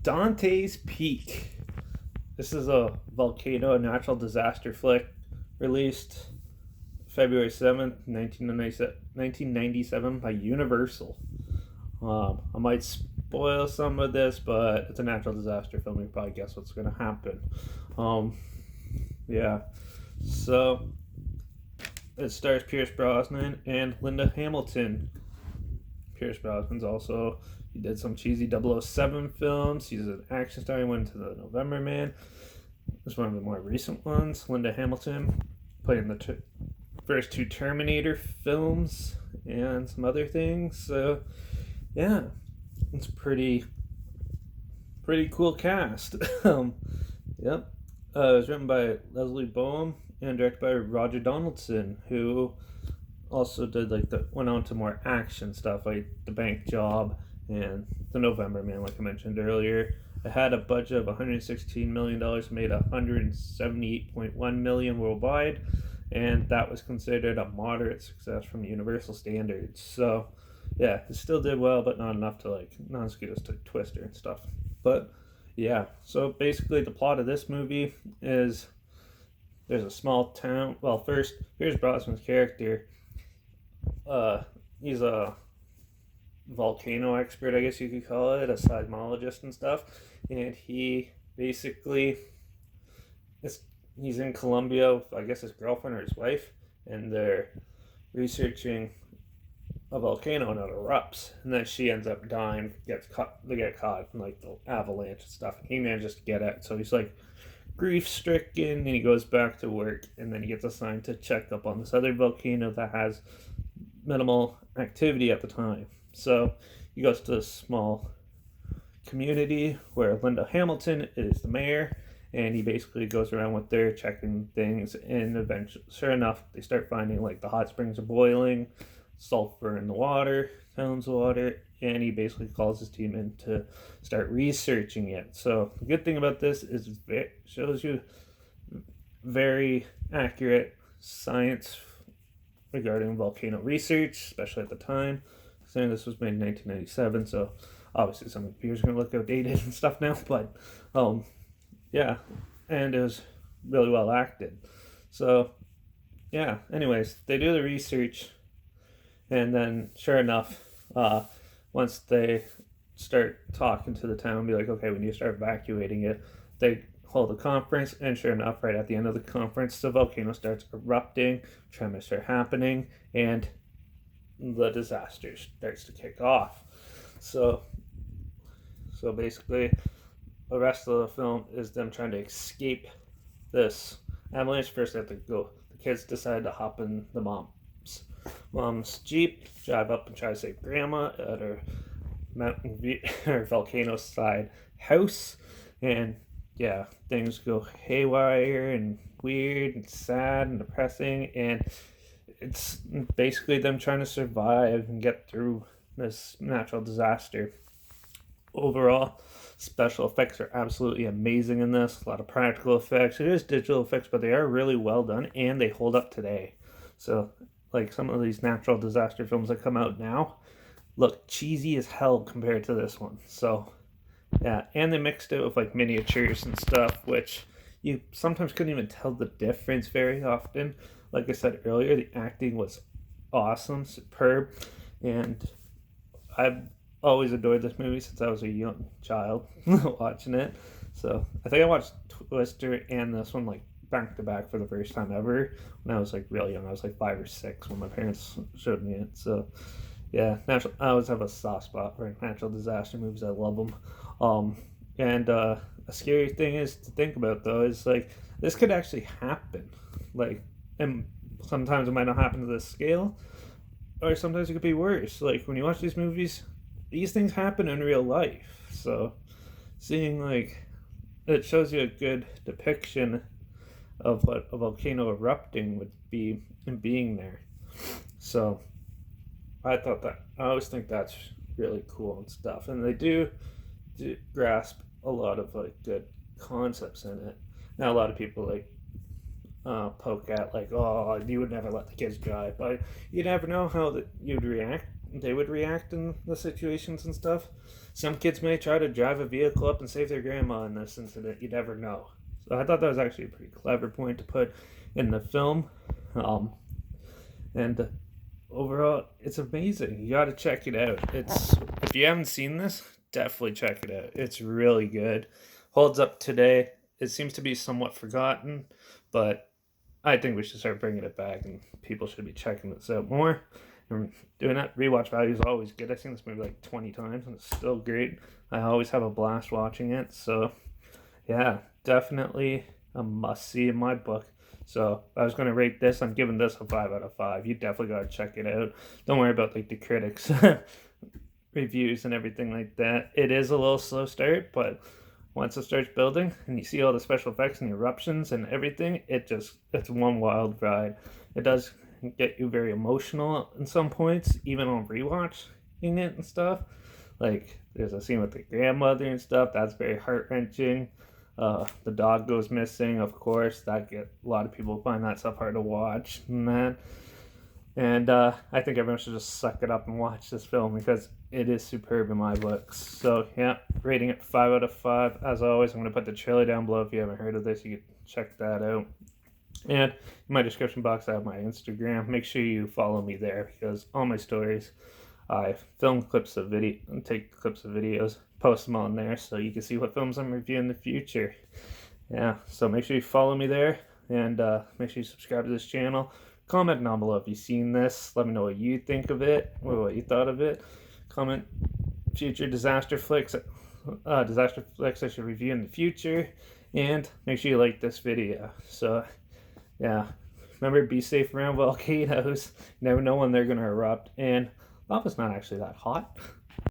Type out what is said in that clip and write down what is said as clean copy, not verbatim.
Dante's Peak. This is a volcano natural disaster flick released February 7th, 1997 by Universal. I might spoil some of this, but it's a natural disaster film. You probably guess what's going to happen. Um, yeah. So it stars Pierce Brosnan and Linda Hamilton. Pierce Brosnan's also, he did some cheesy 007 films. He's an action star. He went to the November Man. It's one of the more recent ones. Linda Hamilton playing the first two Terminator films and some other things. So yeah, it's pretty cool cast. Yep. It was written by Leslie Boehm and directed by Roger Donaldson, who also did went on to more action stuff like The Bank Job and The November Man, like I mentioned earlier. It had a budget of $116 million, made $178.1 million worldwide, and that was considered a moderate success from Universal standards. So yeah, it still did well, but not enough to not as good as Twister and stuff. But yeah, so basically the plot of this movie is there's a small town. Well, first, here's Brosnan's character. He's a volcano expert, I guess you could call it, a seismologist and stuff, and he basically he's in Colombia with, I guess, his girlfriend or his wife, and they're researching a volcano and it erupts, and then she ends up dying. They get caught in the avalanche and stuff. And he manages to get out, so he's grief stricken, and he goes back to work, and then he gets assigned to check up on this other volcano that has minimal activity at the time. So he goes to a small community where Linda Hamilton is the mayor, and he basically goes around with her checking things, and eventually, sure enough, they start finding the hot springs are boiling, sulfur in the water, Thames water, and he basically calls his team in to start researching it. So the good thing about this is it shows you very accurate science regarding volcano research, especially at the time. Saying this was made in 1997, so obviously some computers are going to look outdated and stuff now, but yeah, and it was really well acted. So yeah, anyways, they do the research, and then sure enough, once they start talking to the town, be like, okay, we need to start evacuating it, they hold a conference, and sure enough, right at the end of the conference, the volcano starts erupting, tremors are happening, and the disaster starts to kick off. So basically, the rest of the film is them trying to escape this avalanche. First, they have to go. The kids decide to hop in the mom's Jeep, drive up and try to save grandma at her her volcano side house, and yeah, things go haywire and weird and sad and depressing, and it's basically them trying to survive and get through this natural disaster. Overall, special effects are absolutely amazing in this. A lot of practical effects. It is digital effects, but they are really well done, and they hold up today. So some of these natural disaster films that come out now look cheesy as hell compared to this one. So yeah, and they mixed it with miniatures and stuff, which you sometimes couldn't even tell the difference very often. Like I said earlier, the acting was awesome, superb, and I've always adored this movie since I was a young child watching it. So I think I watched Twister and this one back to back for the first time ever when I was really young. I was 5 or 6 when my parents showed me it. So yeah, I always have a soft spot for natural disaster movies. I love them. And a scary thing is to think about though is this could actually happen. And sometimes it might not happen to this scale, or sometimes it could be worse. When you watch these movies, these things happen in real life. So seeing it shows you a good depiction of what a volcano erupting would be and being there. So I always think that's really cool and stuff, and they do grasp a lot of good concepts in it. Now a lot of people poke at oh, you would never let the kids drive, but you never know how they would react in the situations and stuff. some kids may try to drive a vehicle up and save their grandma in this incident. You never know. So I thought that was actually a pretty clever point to put in the film. And overall, it's amazing. You got to check it out. It's if you haven't seen this, definitely check it out. It's really good. Holds up today. It seems to be somewhat forgotten, but I think we should start bringing it back, and people should be checking this out more. And doing that, rewatch value is always good. I've seen this movie like 20 times, and it's still great. I always have a blast watching it. So, yeah, definitely a must see in my book. So, if I was going to rate this, I'm giving this a 5 out of 5. You definitely got to check it out. Don't worry about like the critics' reviews and everything like that. It is a little slow start, but once it starts building and you see all the special effects and eruptions and everything, it's one wild ride. It does get you very emotional in some points, even on rewatching it and stuff. Like there's a scene with the grandmother and stuff that's very heart-wrenching. The dog goes missing, of course. A lot of people find that stuff hard to watch, and I think everyone should just suck it up and watch this film because it is superb in my books. So yeah, rating it 5 out of 5. As always, I'm going to put the trailer down below. If you haven't heard of this, you can check that out. And in my description box, I have my Instagram. Make sure you follow me there because all my stories, I film clips of video and take clips of videos, post them on there so you can see what films I'm reviewing in the future. Yeah, so make sure you follow me there and make sure you subscribe to this channel. Comment down below if you've seen this. Let me know what you think of it or what you thought of it. Comment future disaster flicks I should review in the future. And make sure you like this video. So, yeah. Remember, be safe around volcanoes. You never know when they're going to erupt. And lava's not actually that hot.